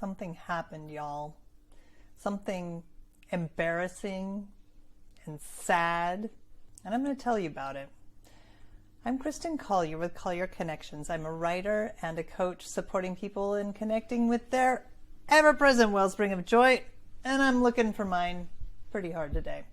Something happened, y'all. Something embarrassing and sad, and I'm going to tell you about it. I'm Kristin Collier with Collier Connections. I'm a writer and a coach supporting people in connecting with their ever-present wellspring of joy, and I'm looking for mine pretty hard today.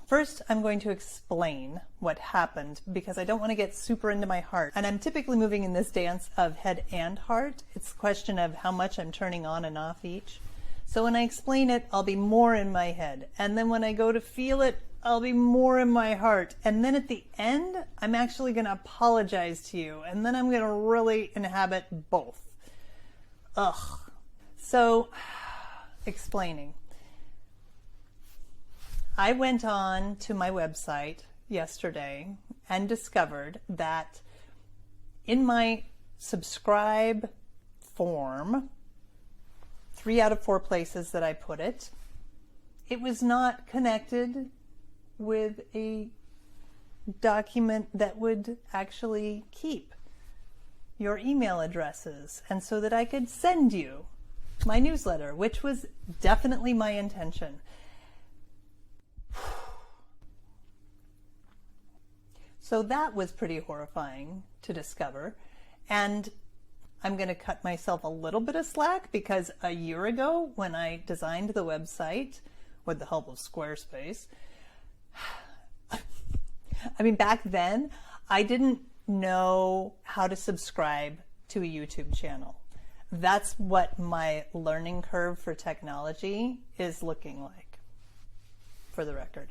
First, I'm going to explain what happened because I don't want to get super into my heart. And I'm typically moving in this dance of head and heart. It's a question of how much I'm turning on and off each. So when I explain it, I'll be more in my head. And then when I go to feel it, I'll be more in my heart. And then at the end, I'm actually going to apologize to you. And then I'm going to really inhabit both. Ugh. So, explaining. I went on to my website yesterday and discovered that in my subscribe form, 3 out of 4 places that I put it, it was not connected with a document that would actually keep your email addresses, and so that I could send you my newsletter, which was definitely my intention. So that was pretty horrifying to discover, and I'm going to cut myself a little bit of slack because a year ago when I designed the website with the help of Squarespace, back then I didn't know how to subscribe to a YouTube channel. That's what my learning curve for technology is looking like, for the record.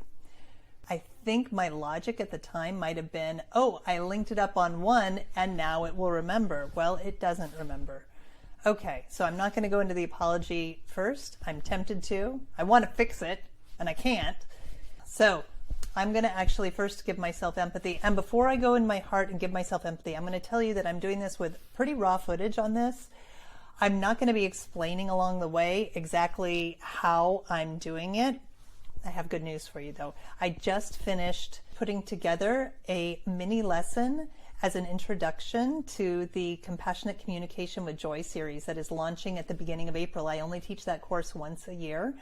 I think my logic at the time might have been, oh, I linked it up on one and now it will remember. Well, it doesn't remember. Okay, so I'm not going to go into the apology first. I'm tempted to. I want to fix it and I can't. So I'm going to actually first give myself empathy. And before I go in my heart and give myself empathy, I'm going to tell you that I'm doing this with pretty raw footage on this. I'm not going to be explaining along the way exactly how I'm doing it. I have good news for you though. I just finished putting together a mini lesson as an introduction to the Compassionate Communication with Joy series that is launching at the beginning of April. I only teach that course once a year,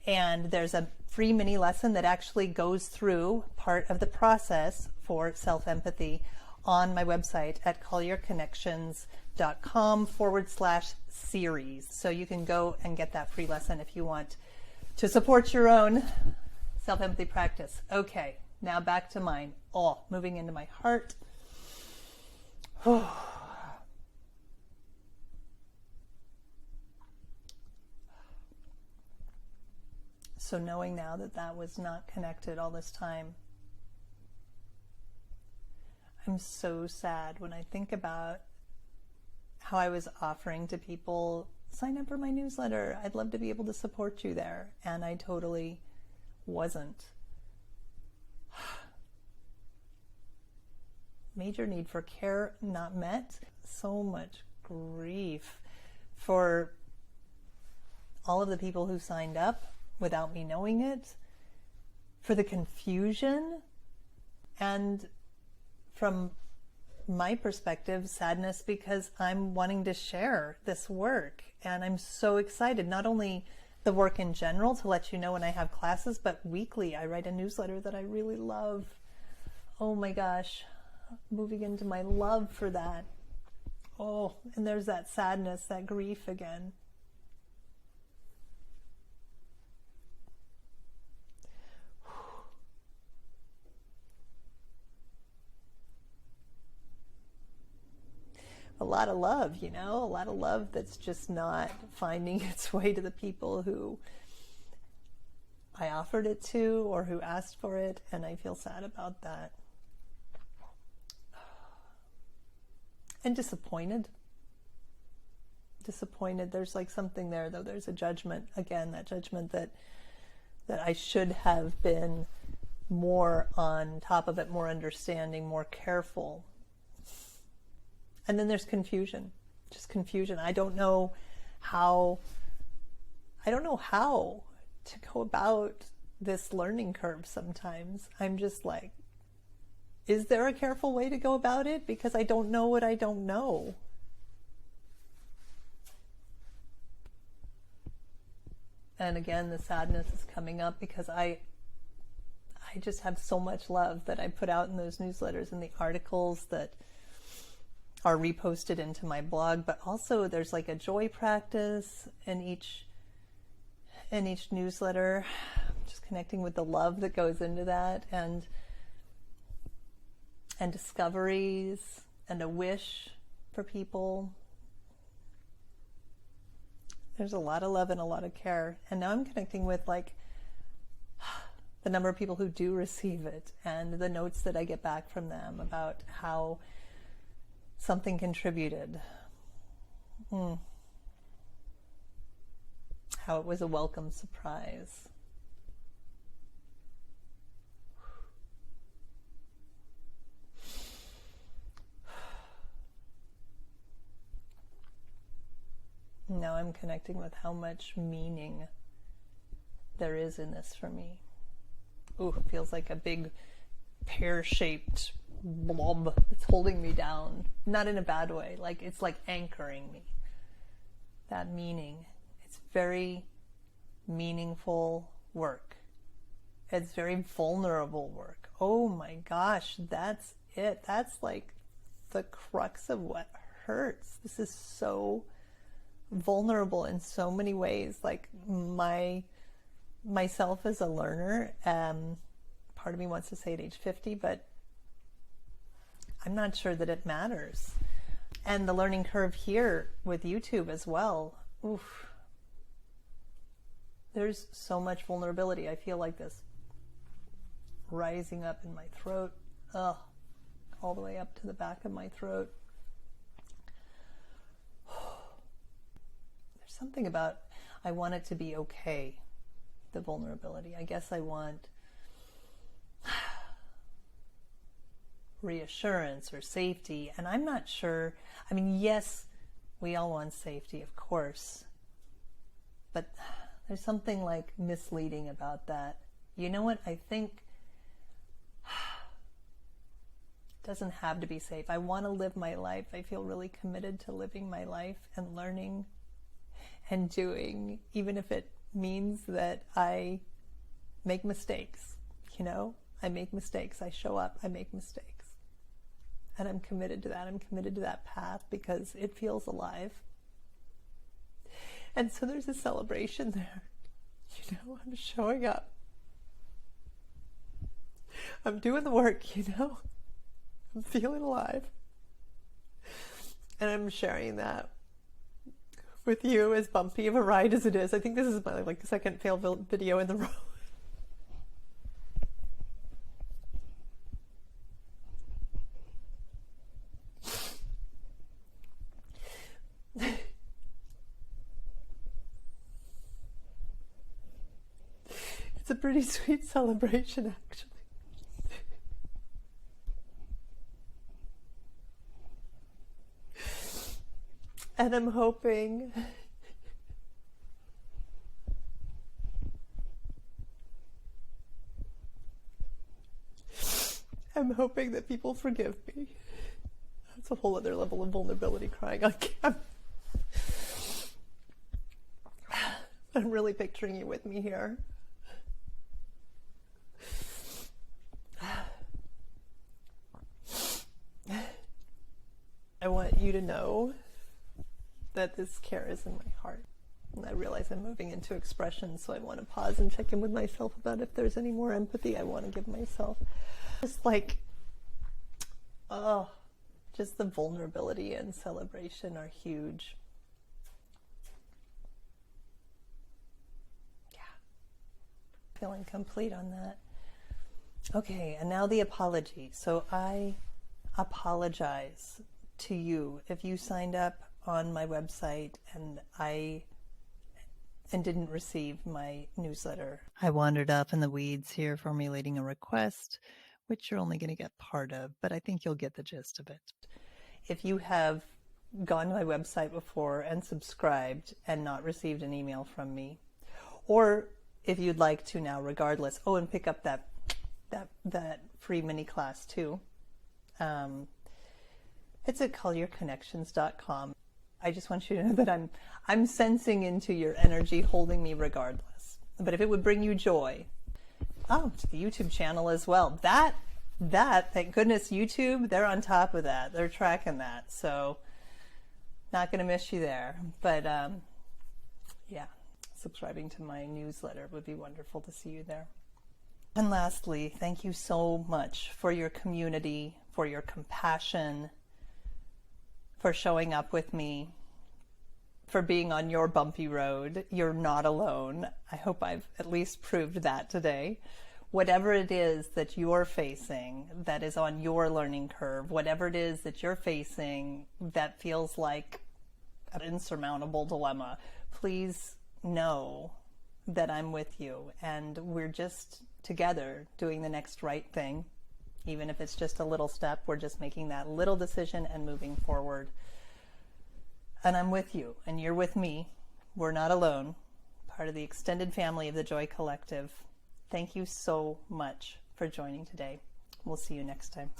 and there's a free mini lesson that actually goes through part of the process for self-empathy on my website at collierconnections.com/series. So you can go and get that free lesson if you want to support your own self-empathy practice. Okay, now back to mine. Moving into my heart. So knowing now that that was not connected all this time, I'm so sad when I think about how I was offering to people, sign up for my newsletter. I'd love to be able to support you there. And I totally wasn't. Major need for care not met. So much grief for all of the people who signed up without me knowing it, for the confusion, and from my perspective, sadness because I'm wanting to share this work. And I'm so excited, not only the work in general to let you know when I have classes, but weekly I write a newsletter that I really love. Oh my gosh, moving into my love for that. And there's that sadness, that grief again. A lot of love, a lot of love that's just not finding its way to the people who I offered it to or who asked for it, and I feel sad about that. And disappointed. There's like something there, though. There's a judgment, again, that judgment that I should have been more on top of it, more understanding, more careful. And then there's confusion, just confusion. I don't know how to go about this learning curve sometimes. I'm just like, is there a careful way to go about it? Because I don't know what I don't know. And again, the sadness is coming up because I just have so much love that I put out in those newsletters and the articles that are reposted into my blog, but also there's like a joy practice in each newsletter, just connecting with the love that goes into that, and discoveries and a wish for people. There's a lot of love and a lot of care. And now I'm connecting with like the number of people who do receive it and the notes that I get back from them about how something contributed. How it was a welcome surprise. Now I'm connecting with how much meaning there is in this for me. Ooh, it feels like a big pear-shaped blob that's holding me down. Not in a bad way. Like it's like anchoring me. That meaning. It's very meaningful work. It's very vulnerable work. Oh my gosh, that's it. That's like the crux of what hurts. This is so vulnerable in so many ways. Like myself as a learner, part of me wants to say at age 50, but I'm not sure that it matters. And the learning curve here with YouTube as well. Oof. There's so much vulnerability. I feel like this rising up in my throat, all the way up to the back of my throat. There's something about, I want it to be okay, the vulnerability. I guess I want reassurance or safety, and I'm not sure. I mean, yes, we all want safety, of course, but there's something like misleading about that. You know what? I think it doesn't have to be safe. I want to live my life. I feel really committed to living my life and learning and doing, even if it means that I make mistakes. You know, I make mistakes. I show up. I make mistakes. And I'm committed to that. I'm committed to that path because it feels alive. And so there's a celebration there. You know, I'm showing up. I'm doing the work, you know. I'm feeling alive. And I'm sharing that with you, as bumpy of a ride as it is. I think this is my like second fail video in the row. It's a pretty sweet celebration, actually. And I'm hoping that people forgive me. That's a whole other level of vulnerability, crying on camera. I'm really picturing you with me here. I want you to know that this care is in my heart. And I realize I'm moving into expression, so I want to pause and check in with myself about if there's any more empathy I want to give myself. Just like, just the vulnerability and celebration are huge. Yeah. Feeling complete on that. Okay, and now the apology. So I apologize to you if you signed up on my website and didn't receive my newsletter. I wandered off in the weeds here formulating a request, which you're only going to get part of, but I think you'll get the gist of it. If you have gone to my website before and subscribed and not received an email from me, or if you'd like to now regardless, and pick up that free mini class too. It's at collierconnections.com. I just want you to know that I'm sensing into your energy, holding me regardless. but if it would bring you joy, to the YouTube channel as well. That, thank goodness, YouTube, they're on top of that. They're tracking that. So not going to miss you there. But yeah, subscribing to my newsletter would be wonderful to see you there. And lastly, thank you so much for your community, for your compassion, for showing up with me, for being on your bumpy road. You're not alone. I hope I've at least proved that today. Whatever it is that you're facing that is on your learning curve, whatever it is that you're facing that feels like an insurmountable dilemma, please know that I'm with you, and we're just together doing the next right thing. Even if it's just a little step, we're just making that little decision and moving forward. And I'm with you, and you're with me. We're not alone. Part of the extended family of the Joy Collective. Thank you so much for joining today. We'll see you next time.